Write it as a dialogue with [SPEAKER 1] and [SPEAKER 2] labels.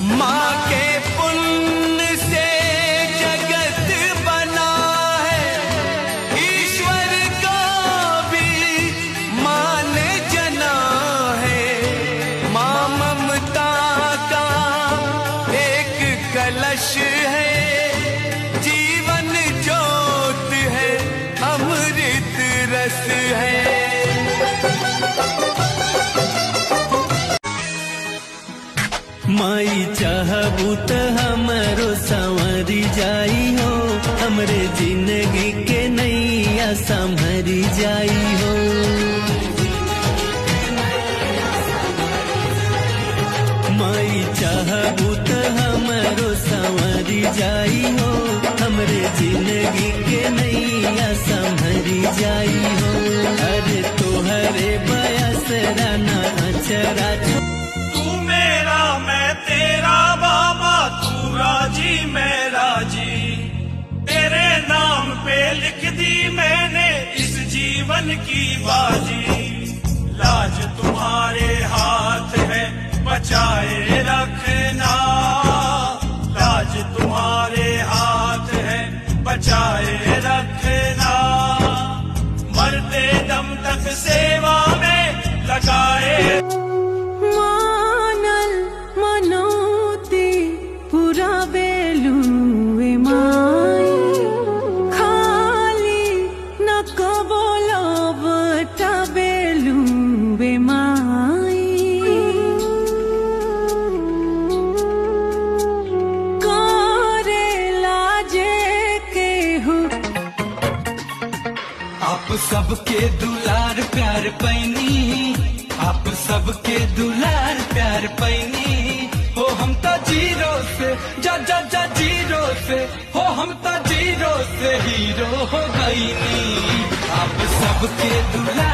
[SPEAKER 1] माँ के पुण्य से जगत बना है, ईश्वर का भी माँ ने जना है। माँ ममता का एक कलश है, जीवन ज्योत है, अमृत रस है।
[SPEAKER 2] माई चाहबू त हमरो संवरी जाई हो, हमरे जिंदगी के नैया संभरी जाई हो। माई चाहबू त हमरो संवरी जाई हो, हमरे जिंदगी के नैया संभरी जाई हो। अरे तोहरे बयस राना अचरा
[SPEAKER 3] तेरा बाबा, तू राजी मैं राजी, तेरे नाम पे लिख दी मैंने इस जीवन की बाजी। लाज तुम्हारे हाथ है बचाए रखना, लाज तुम्हारे हाथ है बचाए रखना। मरते दम तक सेवा में लगाए
[SPEAKER 1] आप सबके दुलार प्यार पैनी, आप सबके दुलार प्यार पैनी। हो हम तो जीरो से जा जा जा जीरो से, हो हम तो जीरो से हीरो हो गईनी। आप सबके दुलार